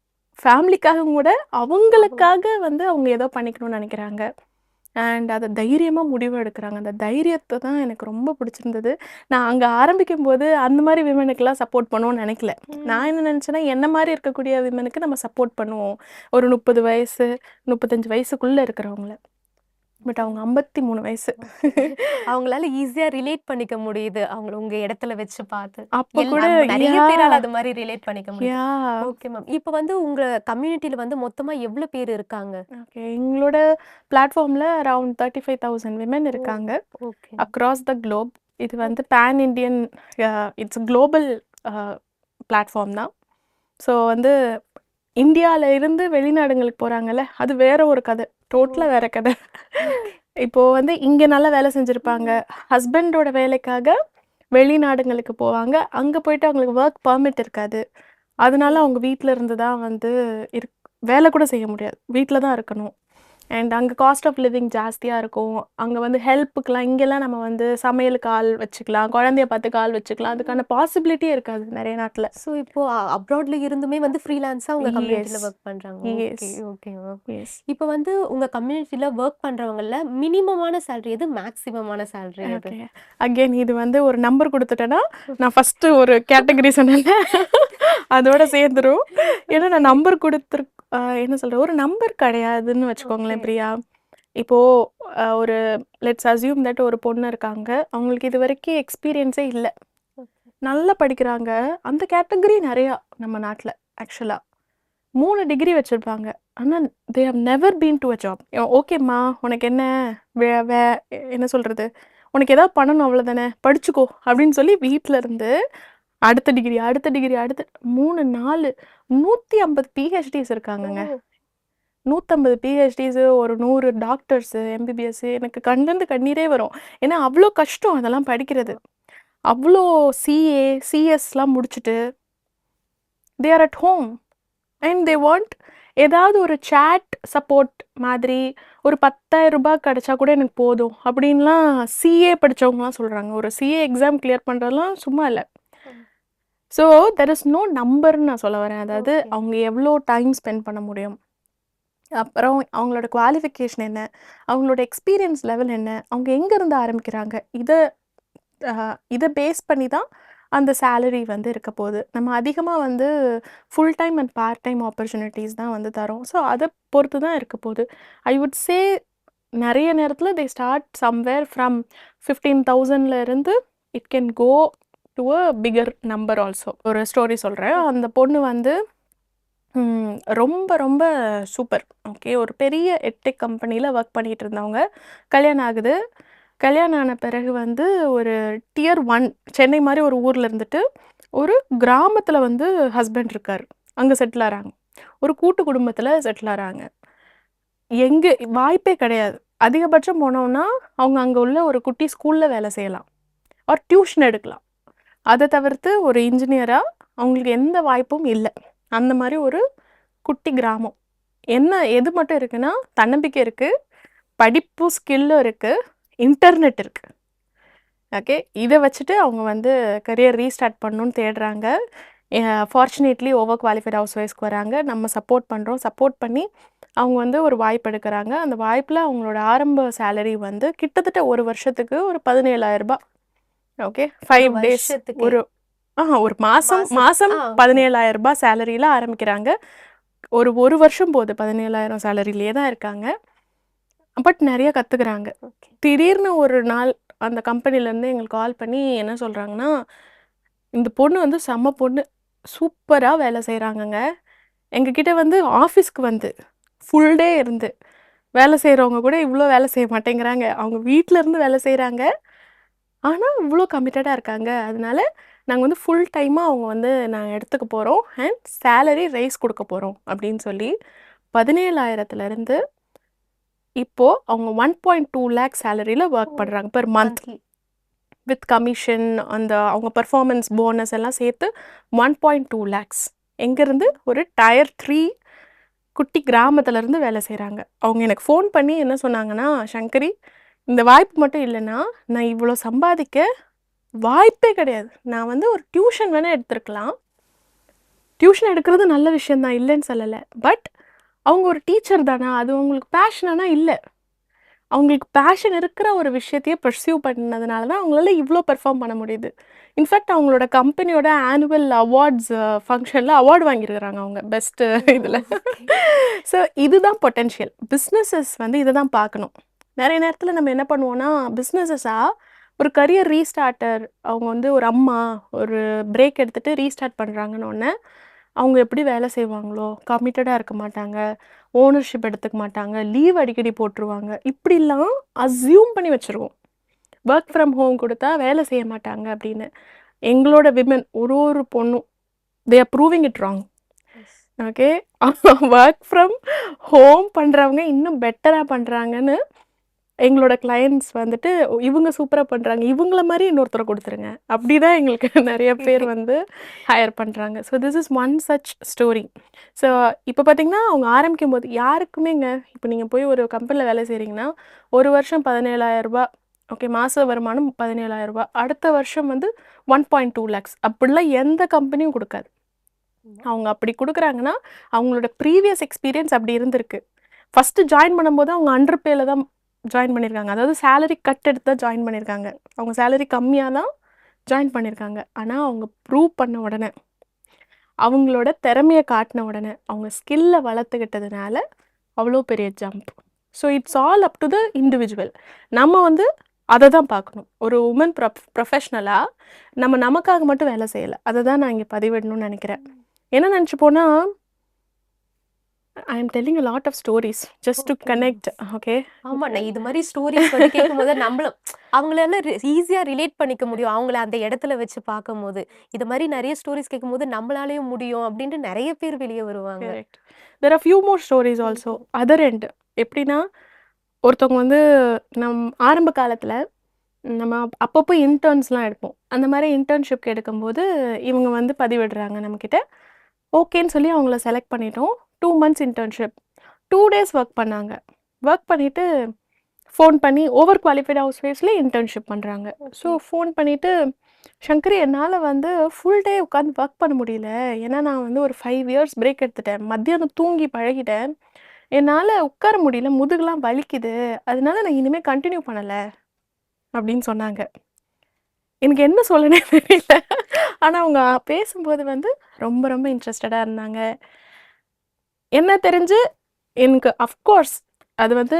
கூட அவங்களுக்காக வந்து அவங்க ஏதோ பண்ணிக்கணும்னு நினைக்கிறாங்க. அண்ட் அதை தைரியமாக முடிவு எடுக்கிறாங்க. அந்த தைரியத்தை தான் எனக்கு ரொம்ப பிடிச்சிருந்தது. நான் அங்கே ஆரம்பிக்கும்போது அந்த மாதிரி விமனுக்கெல்லாம் சப்போர்ட் பண்ணுவோம்னு நினைக்கல. நான் என்ன நினச்சேன்னா, என்ன மாதிரி இருக்கக்கூடிய விமனுக்கு நம்ம சப்போர்ட் பண்ணுவோம், ஒரு 30 வயசு 35 வயசுக்குள்ளே இருக்கிறவங்கள. பட் அவங்க 53 வயசு. அவங்களால ஈஸியா ரிலேட் பண்ணிக்க முடியுது. அவங்கள உங்க இடத்துல வச்சு பார்த்து. அப்போ கூட நிறைய பேரால அது மாதிரி ரிலேட் பண்ணிக்க முடியுது. Yeah okay ma'am. இப்போ வந்து உங்க கம்யூனிட்டில வந்து மொத்தமா எவ்வளவு பேர் இருக்காங்க? ஓகே. எங்களோட பிளாட்ஃபார்மில் அரவுண்ட் 35,000 விமன் இருக்காங்க ஓகே. Across the globe. இது வந்து pan Indian, it's global platform தான். ஸோ வந்து இந்தியாவில் இருந்து வெளிநாடுங்களுக்கு போகிறாங்கல்ல, அது வேற ஒரு கதை, டோட்டலாக வேற கதை. இப்போது வந்து இங்கே நல்லா வேலை செஞ்சுருப்பாங்க, ஹஸ்பண்டோட வேலைக்காக வெளிநாடுங்களுக்கு போவாங்க. அங்கே போயிட்டு அவங்களுக்கு ஒர்க் பர்மிட் இருக்காது. அதனால அவங்க வீட்டில் இருந்து தான் வந்து வேலை கூட செய்ய முடியாது, வீட்டில் தான் இருக்கணும். அண்ட் அங்கே காஸ்ட் ஆஃப் லிவிங் ஜாஸ்தியாக இருக்கும். அங்கே வந்து ஹெல்ப்புக்கெலாம் இங்கெல்லாம் நம்ம வந்து சமையலுக்கு ஆள் வச்சுக்கலாம், குழந்தைய பார்த்துக்க ஆள் வச்சுக்கலாம். அதுக்கான பாசிபிலிட்டியே இருக்காது நிறைய நாட்டில். ஸோ இப்போ அப்ராட்ல இருந்துமே வந்து ஃப்ரீலான்ஸா உங்க கம்யூனிட்டில ஒர்க் பண்றாங்க. Okay okay ma'am. எஸ். இப்போ வந்து உங்க கம்யூனிட்டில ஒர்க் பண்றவங்கல மினிமமான சேலரி எது, மேக்ஸிமமான சேலரி எது? ஓகே. அகெயின் இது வந்து ஒரு நம்பர் கொடுத்துட்டேன்னா, நான் ஃபஸ்ட்டு ஒரு கேட்டகரி சொன்னேன்ல அதோட சேர்ந்துரும். ஏன்னா நான் நம்பர் என்ன சொல்கிறேன், ஒரு நம்பர் கிடையாதுன்னு வச்சுக்கோங்களேன் பிரியா. இப்போது ஒரு லெட்ஸ் அஸ்யூம் தட் ஒரு பொண்ணு இருக்காங்க, அவங்களுக்கு இது வரைக்கும் எக்ஸ்பீரியன்ஸே இல்லை, நல்லா படிக்கிறாங்க. அந்த கேட்டகரி நிறையா நம்ம நாட்டில் ஆக்சுவலாக 3 டிகிரி வச்சுருப்பாங்க. ஆனால் they have never been to a job. ஓகேம்மா, உனக்கு என்ன என்ன சொல்கிறது, உனக்கு ஏதாவது பண்ணணும் அவ்வளோதானே, படிச்சுக்கோ அப்படின்னு சொல்லி வீட்டில் இருந்து அடுத்த டிகிரி 3 4 150 பிஹெச்டிஸ் இருக்காங்கங்க. 150 பிஹெச்டிஸு, ஒரு 100 டாக்டர்ஸு, எம்பிபிஎஸ். எனக்கு கண்ணிலேருந்து கண்ணீரே வரும். ஏன்னா அவ்வளோ கஷ்டம் அதெல்லாம் படிக்கிறது. அவ்வளோ சிஏ சிஎஸ்லாம் முடிச்சுட்டு they are at home and they want ஏதாவது ஒரு சேட் சப்போர்ட் மாதிரி ஒரு 10,000 ரூபாய் கிடைச்சா கூட எனக்கு போதும் அப்படின்லாம் சிஏ படித்தவங்கலாம் சொல்கிறாங்க. ஒரு சிஏ எக்ஸாம் கிளியர் பண்ணுறதுலாம் சும்மா இல்லை. ஸோ தெர் இஸ் நோ நம்பர்னு நான் சொல்ல வரேன். அதாவது அவங்க எவ்வளோ டைம் ஸ்பெண்ட் பண்ண முடியும், அப்புறம் அவங்களோட குவாலிஃபிகேஷன் என்ன, அவங்களோட எக்ஸ்பீரியன்ஸ் லெவல் என்ன, அவங்க எங்கேருந்து ஆரம்பிக்கிறாங்க, இதை பேஸ் பண்ணி தான் அந்த சேலரி வந்து இருக்க போகுது. நம்ம அதிகமாக வந்து full time and part time opportunities தான் வந்து தரோம். ஸோ அதை பொறுத்து தான் இருக்க போகுது. ஐ வுட் சே நிறைய நேரத்தில் தே ஸ்டார்ட் சம்வேர் ஃப்ரம் 15,000 இருந்து it can go to a bigger number also. ஒரு ஸ்டோரி சொல்கிறேன். அந்த பொண்ணு வந்து ரொம்ப ரொம்ப சூப்பர். ஓகே, ஒரு பெரிய எட்டெக் கம்பெனியில் ஒர்க் பண்ணிகிட்டு இருந்தவங்க, கல்யாணம் ஆகுது. கல்யாணம் ஆன பிறகு வந்து ஒரு Tier 1 சென்னை மாதிரி ஒரு ஊரில் இருந்துட்டு ஒரு கிராமத்தில் வந்து ஹஸ்பண்ட் இருக்கார், அங்கே செட்டில் ஆகிறாங்க. ஒரு கூட்டு குடும்பத்தில் செட்டில் ஆகிறாங்க. எங்கே வாய்ப்பே கிடையாது. அதிகபட்சம் போனோம்னா அவங்க அங்கே உள்ள ஒரு குட்டி ஸ்கூலில் வேலை செய்யலாம், ஒரு டியூஷன் எடுக்கலாம். அதை தவிர்த்து ஒரு இன்ஜினியராக அவங்களுக்கு எந்த வாய்ப்பும் இல்லை. அந்த மாதிரி ஒரு குட்டி கிராமம். எது மட்டும் இருக்குன்னா, தன்னம்பிக்கை இருக்குது, படிப்பு ஸ்கில்லும் இருக்குது, இன்டர்நெட் இருக்குது. ஓகே, இதை வச்சுட்டு அவங்க வந்து கரியர் ரீஸ்டார்ட் பண்ணணுன்னு தேடுறாங்க. ஃபார்ச்சுனேட்லி ஓவர் குவாலிஃபைட் ஹவுஸ் ஒய்ஃப்ஸ்க்கு வராங்க. நம்ம சப்போர்ட் பண்ணுறோம். சப்போர்ட் பண்ணி அவங்க வந்து ஒரு வாய்ப்பு எடுக்கிறாங்க. அந்த வாய்ப்பில் அவங்களோட ஆரம்ப சேலரி வந்து கிட்டத்தட்ட ஒரு வருஷத்துக்கு ஒரு 17,000 ரூபாய். ஓகே, 5 டேஸ், ஒரு மாதம் 17,000 ரூபாய் சேலரியில் ஆரம்பிக்கிறாங்க. ஒரு வருஷம் போகுது 17,000 சேலரியிலே தான் இருக்காங்க. பட் நெறைய கத்துக்குறாங்க. ஓகே. திடீர்னு ஒரு நாள் அந்த கம்பெனிலேருந்து எங்களுக்கு கால் பண்ணி என்ன சொல்றாங்கன்னா, "இந்த பொண்ணு வந்து செம்ம பொண்ணு. சூப்பரா வேலை செய்றாங்கங்க. எங்ககிட்ட வந்து ஆஃபீஸ்க்கு வந்து ஃபுல் டே இருந்து வேலை செய்றவங்க கூட இவ்ளோ வேலை செய்ய மாட்டேங்கிறாங்க. அவங்க வீட்ல இருந்து வேலை செய்றாங்க. ஆனா, இவ்ளோ கமிட்டடா இருக்காங்க. அதனால நாங்க வந்து ஃபுல் டைமா அவங்க வந்து நாங்க எடுத்துக்க போறோம். அண்ட் சேலரி ரைஸ் குடுக்க போறோம்." அப்படின்னு சொல்லி 17,000லேருந்து இப்போ அவங்க 1.2 லேக் சேலரில ஓ! வொர்க் பண்றாங்க per month. Monthly. With commission அந்த அவங்க பெர்ஃபார்மன்ஸ் போனஸ் எல்லாம் சேர்த்து 1.2 லேக்ஸ். எங்கேருந்து? ஒரு டயர் 3 குட்டி கிராமத்துலேருந்து வேலை செய்கிறாங்க. அவங்க எனக்கு ஃபோன் பண்ணி என்ன சொன்னாங்கன்னா, "சங்கரி, இந்த வாய்ப்பு மட்டும் இல்லைன்னா நான் இவ்வளோ சம்பாதிக்க வாய்ப்பே கிடையாது. நான் வந்து ஒரு டியூஷன் வேணால் எடுத்திருக்கலாம். டியூஷன் எடுக்கிறது நல்ல விஷயம் தான், இல்லைன்னு சொல்லலை. பட் அவங்க ஒரு டீச்சர் தானா, அது அவங்களுக்கு பேஷனானா இல்லை. அவங்களுக்கு பேஷன் இருக்கிற ஒரு விஷயத்தையே பர்சியூ பண்ணதுனால தான் அவங்களால இவ்வளோ பெர்ஃபார்ம் பண்ண முடியுது. இன்ஃபேக்ட் அவங்களோட கம்பெனியோட ஆனுவல் அவார்ட்ஸ் ஃபங்க்ஷனில் அவார்டு வாங்கியிருக்கிறாங்க அவங்க பெஸ்ட்டு இதில். ஓகே. ஸோ இதுதான் பொட்டென்ஷியல். பிஸ்னஸஸ் வந்து இதை தான் பார்க்கணும். நிறைய நேரத்தில் நம்ம என்ன பண்ணுவோம்னா, பிஸ்னஸஸாக ஒரு கரியர் ரீஸ்டார்ட்டர் அவங்க வந்து ஒரு அம்மா ஒரு பிரேக் எடுத்துகிட்டு ரீஸ்டார்ட் பண்ணுறாங்கன்னு அவங்க எப்படி வேலை செய்வாங்களோ, கமிட்டடாக இருக்க மாட்டாங்க, ஓனர்ஷிப் எடுத்துக்க மாட்டாங்க, லீவ் அடிக்கடி போட்டுருவாங்க. இப்படிலாம் அஸ்யூம் பண்ணி வச்சுருவோம். ஒர்க் ஃப்ரம் ஹோம் கொடுத்தா வேலை செய்ய மாட்டாங்க அப்படின்னு. எங்களோட விமன் ஒரு ஒரு பொண்ணும் they are proving it wrong. Yes. Okay. Work from home பண்ணுறவங்க இன்னும் பெட்டராக பண்ணுறாங்கன்னு எங்களோட கிளையண்ட்ஸ் வந்துட்டு இவங்க சூப்பராக பண்ணுறாங்க, இவங்கள மாதிரி இன்னொருத்தரை கொடுத்துருங்க, அப்படி தான் எங்களுக்கு நிறைய பேர் வந்து ஹையர் பண்ணுறாங்க. So this is one such story. So இப்போ பார்த்தீங்கன்னா அவங்க ஆரம்பிக்கும் போது யாருக்குமேங்க, இப்போ நீங்கள் போய் ஒரு கம்பெனியில் வேலை செய்கிறீங்கன்னா ஒரு வருஷம் 17,000 ஓகே, மாத வருமானம் 17,000, அடுத்த வருஷம் வந்து 1.2 லேக்ஸ். அப்படிலாம் எந்த கம்பெனியும் கொடுக்காது. அவங்க அப்படி கொடுக்குறாங்கன்னா அவங்களோட ப்ரீவியஸ் எக்ஸ்பீரியன்ஸ் அப்படி இருந்திருக்கு. ஃபஸ்ட்டு ஜாயின் பண்ணும்போது அவங்க அண்டர் பேல தான் ஜாயின் பண்ணியிருக்காங்க. அதாவது சேலரி கட் எடுத்து தான் ஜாயின் பண்ணியிருக்காங்க. அவங்க சேலரி கம்மியாக தான் ஜாயின் பண்ணியிருக்காங்க. ஆனால் அவங்க ப்ரூவ் பண்ண உடனே, அவங்களோட திறமையை காட்டின உடனே, அவங்க ஸ்கில்லை வளர்த்துக்கிட்டதுனால அவ்வளோ பெரிய jump. So it's all up to the individual. நம்ம வந்து அதை தான் பார்க்கணும். ஒரு உமன் ப்ரொஃபஷ்னலாக நம்ம நமக்காக மட்டும் வேலை செய்யலை. அதை தான் நான் இங்கே பதிவிடணும்னு நினைக்கிறேன். என்ன நினச்சி போனால், I am telling a lot of stories just to okay. connect. Okay. ஆமா. நான் இது மாரி ஸ்டோரீஸ் வந்து கேட்கும்போது நம்மளும் அவங்களால ஈஸியா ரிலேட் பண்ணிக்க முடியும். அவங்கள அந்த இடத்துல வச்சு பார்க்கும்போது. இது மாரி நெறைய ஸ்டோரீஸ் கேட்கும்போது நம்மளாலயும் முடியும் அப்டின்ட்டு நெறைய பேர் வெளிய வருவாங்க. Correct. There are few more stories also. Other end எப்படின்னா, ஒருத்தவங்க வந்து ஆரம்ப காலத்தில் நம்ம அப்பப்போ இன்டர்ன்ஸ்லாம் எடுப்போம். அந்த மாதிரி இன்டர்ன்ஷிப்க்கு எடுக்கும்போது இவங்க வந்து பதிவிடுறாங்க நம்மக்கிட்ட. ஓகேன்னு சொல்லி அவங்கள செலக்ட் பண்ணிட்டோம். 2 மந்த்ஸ் இன்டர்ன்ஷிப். 2 டேஸ் ஒர்க் பண்ணாங்க. ஒர்க் பண்ணிவிட்டு ஃபோன் பண்ணி ஓவர் குவாலிஃபைட் ஹவுஸ் ஒய்ஃப்ஸ்லேயே இன்டர்ன்ஷிப் பண்ணுறாங்க. ஸோ ஃபோன் பண்ணிவிட்டு, சங்கரி, என்னால் வந்து ஃபுல் டே உட்காந்து ஒர்க் பண்ண முடியல. ஏன்னா நான் வந்து ஒரு 5 இயர்ஸ் பிரேக் எடுத்துட்டேன். மத்தியானம் தூங்கி பழகிட்டேன். என்னால் உட்கார முடியல, முதுகுலாம் வலிக்குது. அதனால நான் இனிமேல் கண்டினியூ பண்ணலை அப்படின்னு சொன்னாங்க. எனக்கு என்ன சொல்லனே தெரியல. ஆனால் அவங்க பேசும்போது வந்து ரொம்ப ரொம்ப இன்ட்ரெஸ்டடாக இருந்தாங்க. என்ன தெரிஞ்சு எனக்கு அஃப்கோர்ஸ் அது வந்து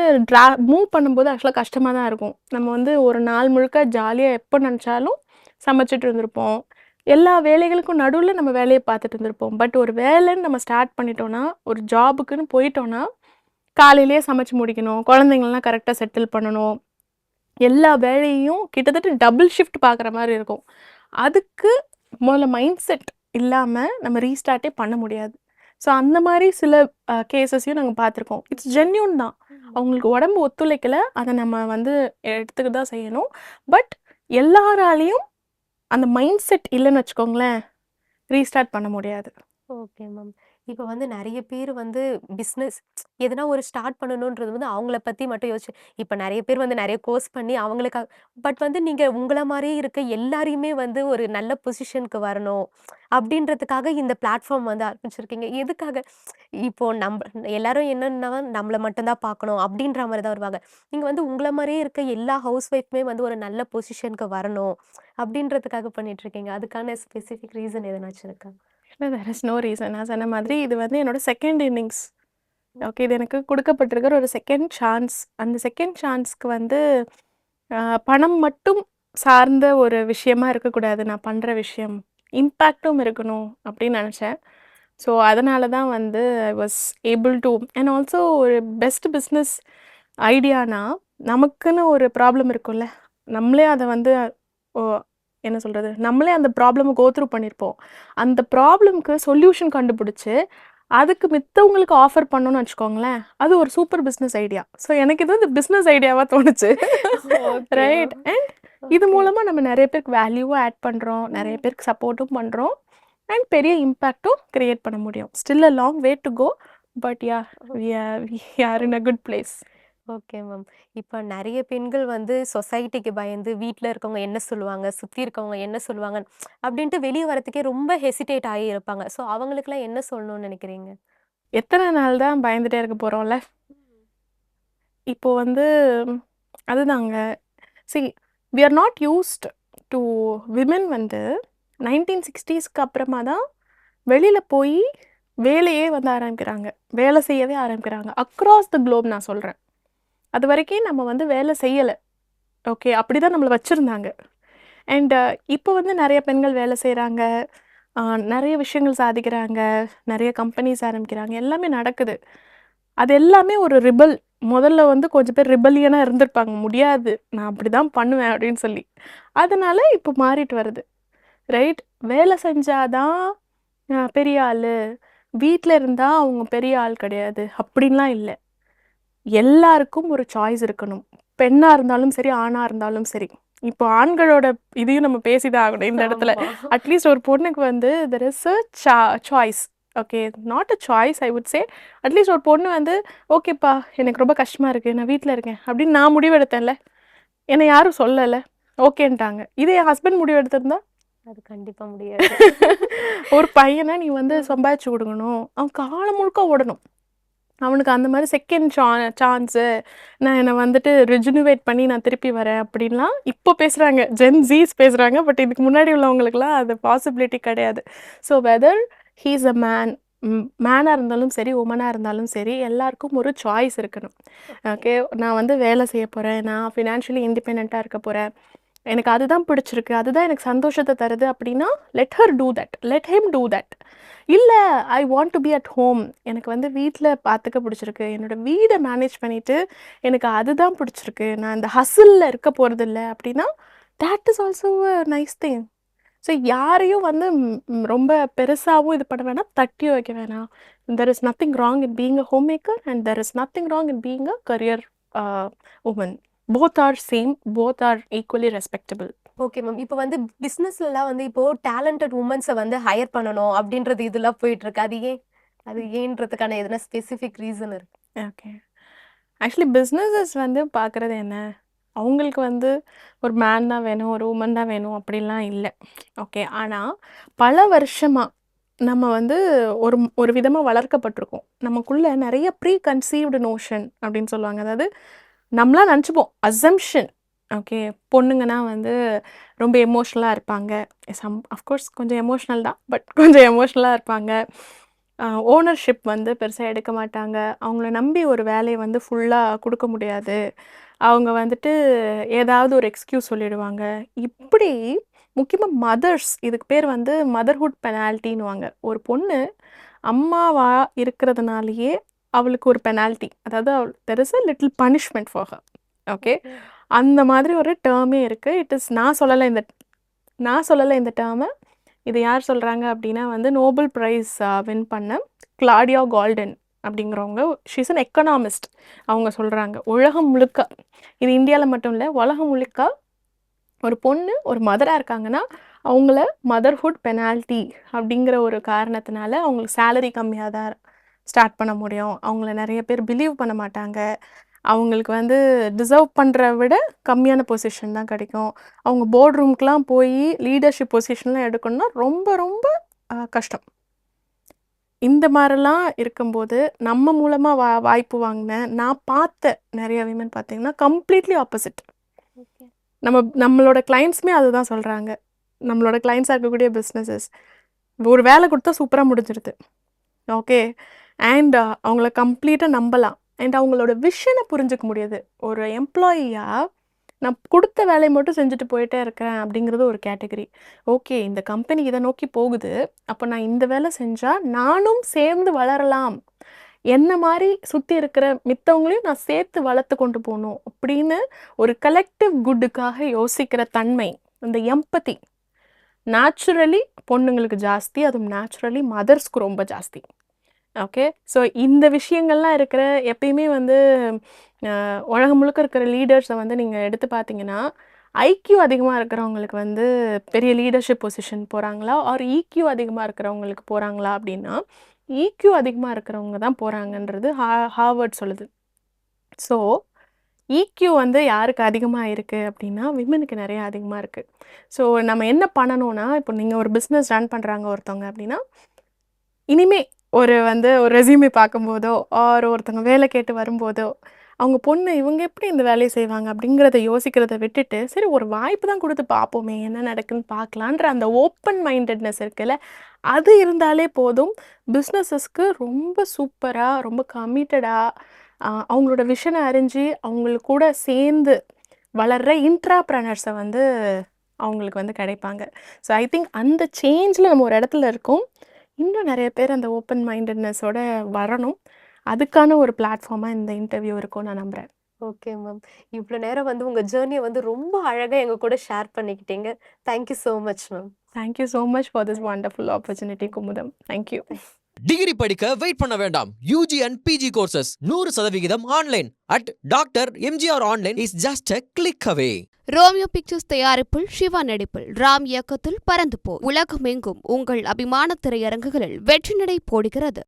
மூவ் பண்ணும்போது ஆக்சுவலாக கஷ்டமாக தான் இருக்கும். நம்ம வந்து ஒரு நாள் முழுக்க ஜாலியாக எப்போ நினச்சாலும் சமைச்சிட்டு இருந்திருப்போம். எல்லா வேலைகளுக்கும் நடுவில் நம்ம வேலையை பார்த்துட்டு இருந்திருப்போம். பட் ஒரு வேலைன்னு நம்ம ஸ்டார்ட் பண்ணிட்டோன்னா, ஒரு ஜாபுக்குன்னு போயிட்டோன்னா, காலையிலேயே சமைச்சு முடிக்கணும், குழந்தைங்களெலாம் கரெக்டாக செட்டில் பண்ணணும், எல்லா வேலையும் கிட்டத்தட்ட டபுள் ஷிஃப்ட் பார்க்குற மாதிரி இருக்கும். அதுக்கு முதல்ல மைண்ட் செட் இல்லாமல் நம்ம ரீஸ்டார்ட்டே பண்ண முடியாது. ஸோ அந்த மாதிரி சில கேசஸையும் நாங்கள் பார்த்துருக்கோம். இட்ஸ் ஜென்யூன் தான். அவங்களுக்கு உடம்பு ஒத்துழைக்கலை, அதை நம்ம வந்து எடுத்துக்க தான் செய்யணும். பட் எல்லாராலையும் அந்த மைண்ட் செட் இல்லைன்னு வச்சுக்கோங்களேன், ரீஸ்டார்ட் பண்ண முடியாது. Okay ma'am. இப்ப வந்து நெறைய பேர் வந்து பிசினஸ் எதனா ஒரு ஸ்டார்ட் பண்ணணுன்றது வந்து அவங்கள பத்தி மட்டும் யோசிச்சு இப்ப நெறைய பேர் வந்து நெறைய கோர்ஸ் பண்ணி அவங்களுக்காக பட் வந்து நீங்க உங்கள மாரியே இருக்க எல்லாரையுமே வந்து ஒரு நல்ல பொசிஷனுக்கு வரணும் அப்படின்றதுக்காக இந்த பிளாட்ஃபார்ம் வந்து ஆரம்பிச்சிருக்கீங்க. எதுக்காக? இப்போ எல்லாரும் என்னன்னா நம்மள மட்டும் தான் பார்க்கணும் அப்படின்ற மாரி தான் வருவாங்க. நீங்க வந்து உங்கள மாரியே இருக்க எல்லா ஹவுஸ் ஒய்ஃப்மே வந்து ஒரு நல்ல பொசிஷனுக்கு வரணும் அப்படின்றதுக்காக பண்ணிட்டு இருக்கீங்க. அதுக்கான ஸ்பெசிஃபிக் ரீசன் எதனாச்சும் இருக்கா? There is no reason. நான் சொன்ன மாதிரி இது வந்து என்னோட செகண்ட் இன்னிங்ஸ். ஓகே. இது எனக்கு குடுக்கப்பட்டிருக்கிற ஒரு செகண்ட் சான்ஸ். அந்த செகண்ட் சான்ஸ்க்கு வந்து பணம் மட்டும் சார்ந்த ஒரு விஷயமா இருக்கக்கூடாது. நான் பண்ற விஷயம். இம்பேக்ட்டும் இருக்கணும் அப்படின்னு நெனச்சேன். ஸோ, அதனால தான் வந்து I was able to and also ஒரு பெஸ்ட் பிஸ்னஸ் ஐடியானா, நமக்குன்னு ஒரு ப்ராப்ளம் இருக்கும்ல. நம்மளே அத வந்து ஓ என்ன சொல்றது? நம்மளே அந்த ப்ராப்ளம கோ த்ரூ பண்ணியிருப்போம். அந்த ப்ராப்ளம்க்கு சொல்யூஷன் கண்டுபிடிச்சு, அதுக்கு மித்தவங்களுக்கு ஆஃபர் பண்ணோம்னு வச்சுக்கோங்களேன், அது ஒரு சூப்பர் பிஸ்னஸ் ஐடியா. ஸோ, எனக்கு இது வந்து பிஸ்னஸ் ஐடியாவா தோணுச்சு. Okay right. மேம். அண்ட் இது ஓகே. மூலமா நம்ம நெறைய பேருக்கு வேல்யூவும் ஆட் பண்றோம். நெறைய பேருக்கு சப்போர்ட்டும் பண்றோம். அண்ட் பெரிய இம்பேக்ட்டும் கிரியேட் பண்ண முடியும். Still a long way to go. But yeah we are in a good place. Okay ma'am. இப்ப நெறைய பெண்கள் வந்து சொசைட்டிக்கு பயந்து வீட்ல இருக்கவங்க என்ன சொல்லுவாங்க, சுத்தி இருக்கவங்க என்ன சொல்லுவாங்க அப்படின்ட்டு வெளிய வரதுக்கே ரொம்ப ஹெசிடேட் ஆகி இருப்பாங்க. ஸோ அவங்களுக்கெல்லாம் என்ன சொல்லணும்னு நெனைக்கிறீங்க? எத்தன நாள் தான் பயந்துட்டே இருக்க போறோம்ல? இப்போ வந்து அதுதாங்க. See we are not used to women வந்து 1960ஸ்க்கு அப்புறமா தான் வெளியில போய் வேலையே வந்து ஆரம்பிக்கிறாங்க. வேலை செய்யவே ஆரம்பிக்கிறாங்க. அக்ராஸ் த குளோப் நான் சொல்றேன். அதுவரைக்கும் நம்ம வந்து வேலை செய்யல. ஓகே. அப்படிதான் நம்மள வச்சிருந்தாங்க. அண்ட் இப்போ வந்து நெறைய பெண்கள் வேலை செய்றாங்க. நெறைய விஷயங்கள் சாதிக்கிறாங்க. நெறைய கம்பெனிஸ் ஆரம்பிக்கிறாங்க. எல்லாமே நடக்குது. அது எல்லாமே ஒரு ரிபல். முதல்ல வந்து கொஞ்சம் பேர் ரிபல்லியனா இருந்திருப்பாங்க. முடியாது. நான் அப்படிதான் பண்ணுவேன் அப்படின்னு சொல்லி. அதனால இப்போ மாறிட்டு வருது. ரைட். வேலை செஞ்சா தான் பெரிய ஆளு. வீட்ல இருந்தா அவங்க பெரிய ஆள் கிடையாது. அப்படின்லாம் இல்ல. எல்லாருக்கும் ஒரு சாய்ஸ் இருக்கணும். பெண்ணா இருந்தாலும் சரி, ஆணா இருந்தாலும் சரி. இப்போ ஆண்களோட இதையும் நம்ம பேசி தான் ஆகணும் இந்த இடத்துல. ஆமா. அட்லீஸ்ட் ஒரு பொண்ணுக்கு வந்து there is a choice. Okay. Not a choice I would say. At least ஒரு பொண்ணு வந்து, "ஓகேப்பா, எனக்கு ரொம்ப கஷ்டமா இருக்கு. நான் வீட்ல இருக்கேன்." அப்படின்னு நான் முடிவெடுத்தேன்ல. என்னை யாரும் சொல்லல. ஓகேன்ட்டாங்க. இதே என் ஹஸ்பண்ட் முடிவெடுத்திருந்தா, அது கண்டிப்பா முடியாது. ஒரு பையன நீ வந்து சம்பாதிச்சு குடுக்கணும். அவன் காலம் முழுக்க ஓடணும். அவனுக்கு அந்த மாரி செகண்ட் சான்ஸு, நான் என்ன வந்துட்டு ரிஜுனுவேட் பண்ணி நான் திருப்பி வரேன் அப்படின்லாம் இப்போ பேசுறாங்க. ஜென் ஸீஸ் பேசுறாங்க. பட் இதுக்கு முன்னாடி உள்ளவங்களுக்குலாம் அது பாசிபிலிட்டி கிடையாது. So whether he is a man, மேனா இருந்தாலும் சரி, வுமனா இருந்தாலும் சரி, எல்லாருக்கும் ஒரு சாய்ஸ் இருக்கணும். ஓகே. நான் வந்து வேலை செய்ய போறேன். நான் ஃபினான்ஷியலி இண்டிபெண்டன்ட்டா இருக்க போறேன். எனக்கு அதுதான் பிடிச்சிருக்கு. அதுதான் எனக்கு சந்தோஷத்த தருது அப்படின்னா, let her do that. Let him do that. இல்ல, I want to be at home. எனக்கு வந்து வீட்ல பார்த்துக்க பிடிச்சிருக்கு. என்னோட வீட மேனேஜ் பண்ணிட்டு, எனக்கு அதுதான் பிடிச்சிருக்கு. நான் இந்த ஹசில்ல இருக்க போறதில்ல அப்படின்னா, that is also a nice thing. So யாரையும் வந்து ரொம்ப பெருசாவும் இது பண்ண வேணாம். தட்டியும் வைக்க வேணாம். There is nothing wrong in being a homemaker and there is nothing wrong in being a career woman. Both are same. Both are equally respectable. Okay ma'am. இப்ப வந்து பிசினஸ்லலாம் வந்து இப்போ டேலண்டட் வுமன்ஸ வந்து ஹையர் பண்ணணும் அப்படின்றது இதெல்லாம் போயிட்டு இருக்கு. அது ஏன்? அது ஏன்றதுக்கான எதனா ஸ்பெசிஃபிக் ரீசன் இருக்கு? ஓகே. ஆக்சுவலி பிஸ்னஸஸ் வந்து பார்க்குறது என்ன? அவங்களுக்கு வந்து ஒரு மேன் தான் வேணும், ஒரு வுமன் தான் வேணும் அப்படிலாம் இல்ல. ஓகே. ஆனா, பல வருஷமா நம்ம வந்து ஒரு ஒரு விதமா வளர்க்கப்பட்டிருக்கோம். நமக்குள்ள நெறைய ப்ரீ கன்சீவ்டு நோஷன் அப்படின்னு சொல்லுவாங்க. அதாவது நம்மளா நெனச்சுப்போம். அசம்ப்ஷன். ஓகே. பொண்ணுங்கன்னா வந்து ரொம்ப எமோஷனலா இருப்பாங்க. அஃப்கோர்ஸ் கொஞ்சம் எமோஷனல் தான். பட் கொஞ்சம் எமோஷனலா இருப்பாங்க. ஓனர்ஷிப் வந்து பெருசா எடுக்க மாட்டாங்க. அவங்கள நம்பி ஒரு வேலைய வந்து ஃபுல்லா குடுக்க முடியாது. அவங்க வந்துட்டு ஏதாவது ஒரு எக்ஸ்கியூஸ் சொல்லிடுவாங்க. இப்படி முக்கியமா மதர்ஸ் இதுக்கு பேர் வந்து மதர்ஹுட் பெனால்டின்னுவாங்க. ஒரு பொண்ணு அம்மாவா இருக்கிறதுனாலேயே அவளுக்கு ஒரு பெனால்டி. அதாவது there is a little punishment for her. Okay. அந்த மாதிரி ஒரு டேர்மே இருக்கு. நான் சொல்லல இந்த டேர்ம. இது யார் சொல்றாங்க அப்படின்னா வந்து நோபல் பிரைஸ் வின் பண்ண கிளாடியா கால்டன் அப்படிங்கிறவங்க. She is an economist. அவங்க சொல்றாங்க. உலகம் முழுக்க, இது இந்தியால மட்டும் இல்ல, உலகம் முழுக்க ஒரு பொண்ணு ஒரு மதரா இருக்காங்கன்னா, அவங்கள மதர்ஹுட் பெனால்டி அப்படிங்கிற ஒரு காரணத்தினால அவங்களுக்கு சேலரி கம்மியா தான் ஸ்டார்ட் பண்ண முடியும். அவங்கள நெறைய பேர் பிலீவ் பண்ண மாட்டாங்க. அவங்களுக்கு வந்து டிசர்வ் பண்ற விட கம்மியான பொசிஷன் தான் கிடைக்கும். அவங்க போர்ட் ரூம்க்குலாம் போய் லீடர்ஷிப் பொசிஷன்லாம் எடுக்கணும்னா ரொம்ப ரொம்ப கஷ்டம். இந்த மாரிலாம் இருக்கும்போது, நம்ம மூலமா வாய்ப்பு வாங்கின நான் பார்த்த நெறைய விமன் பார்த்தீங்கன்னா, கம்ப்ளீட்லி ஆப்போசிட். ஓகே. நம்மளோட கிளையண்ட்ஸுமே அதுதான் சொல்றாங்க. நம்மளோட கிளையண்ட்ஸா இருக்கக்கூடிய பிசினஸஸ். ஒரு வேலை குடுத்தா சூப்பரா முடிஞ்சிருது. ஓகே. அண்ட் அவங்கள கம்ப்ளீட்டாக நம்பலாம். அண்ட் அவங்களோட விஷனை புரிஞ்சுக்க முடியுது. ஒரு எம்ப்ளாயியாக நான் கொடுத்த வேலையை மட்டும் செஞ்சுட்டு போயிட்டே இருக்கிறேன் அப்படிங்கிறது ஒரு கேட்டகரி. ஓகே, இந்த கம்பெனி இதை நோக்கி போகுது, அப்போ நான் இந்த வேலை செஞ்சால் நானும் சேர்ந்து வளரலாம், என்ன மாதிரி சுற்றி இருக்கிற மித்தவங்களையும் நான் சேர்த்து வளர்த்து கொண்டு போகணும் அப்படின்னு ஒரு கலெக்டிவ் குட்டுக்காக யோசிக்கிற தன்மை, இந்த எம்பத்தி நேச்சுரலி பொண்ணுங்களுக்கு ஜாஸ்தி, அதுவும் நேச்சுரலி மதர்ஸ்க்கு ரொம்ப ஜாஸ்தி. ஓகே, ஸோ இந்த விஷயங்கள்லாம் இருக்கிற எப்பயுமே வந்து உலகம் முழுக்க இருக்கிற லீடர்ஸை வந்து நீங்கள் எடுத்து பார்த்தீங்கன்னா, ஐக்யூ அதிகமாக இருக்கிறவங்களுக்கு வந்து பெரிய லீடர்ஷிப் பொசிஷன் போகிறாங்களா, ஆர் ஈக்யூ அதிகமாக இருக்கிறவங்களுக்கு போகிறாங்களா அப்படின்னா, ஈக்யூ அதிகமாக இருக்கிறவங்க தான் போகிறாங்கன்றது ஹார்வர்ட் சொல்லுது. ஸோ ஈக்யூ வந்து யாருக்கு அதிகமாக இருக்குது அப்படின்னா, விமனுக்கு நிறைய அதிகமாக இருக்குது. ஸோ நம்ம என்ன பண்ணணும்னா, இப்போ நீங்கள் ஒரு பிஸ்னஸ் ரன் பண்ணுறாங்க ஒருத்தவங்க அப்படின்னா, இனிமே ஒரு ரெஸ்யூமே பார்க்கும்போதோ, ஆர் ஒருத்தவங்க வேலை கேட்டு வரும்போதோ, அவங்க பொண்ணு இவங்க எப்படி இந்த வேலையை செய்வாங்க அப்படிங்கிறத யோசிக்கிறத விட்டுட்டு, சரி ஒரு வாய்ப்பு தான் கொடுத்து பார்ப்போமே, என்ன நடக்குன்னு பார்க்கலான்ற அந்த ஓப்பன் மைண்டட்னஸ் இருக்குல்ல, அது இருந்தாலே போதும். பிஸ்னஸஸ்க்கு ரொம்ப சூப்பராக, ரொம்ப கமிட்டடாக, அவங்களோட விஷனை அறிஞ்சு அவங்களுக்கு கூட சேர்ந்து வளர்கிற இன்ட்ராப்ரனர்ஸை வந்து அவங்களுக்கு வந்து கிடைப்பாங்க. ஸோ ஐ திங்க் அந்த சேஞ்சில் நம்ம ஒரு இடத்துல இருக்கோம். இன்னும் நிறைய பேர் அந்த ஓப்பன் மைண்டட்னஸோட வரணும். அதுக்கான ஒரு பிளாட்ஃபார்மாக இந்த இன்டர்வியூ இருக்கும் நான் நம்புகிறேன். Okay ma'am. இவ்வளோ நேரம் வந்து உங்க ஜேர்னியை வந்து ரொம்ப அழகா எங்க கூட ஷேர் பண்ணிக்கிட்டீங்க. Thank you so much ma'am. Thank you so much for this wonderful opportunity Kumudam. Thank you. Degree படிக்க வெயிட் பண்ண வேண்டாம். UG and PG courses 100% online at doctor MGR online is just a click away. Romeo Pictures தயாரிப்பில் சிவா நடிப்பில் ராம் இயக்கத்தில் பறந்து போ உலகமெங்கும் உங்கள் அபிமான திரையரங்குகளில் வெற்றி நடை போடுகிறது.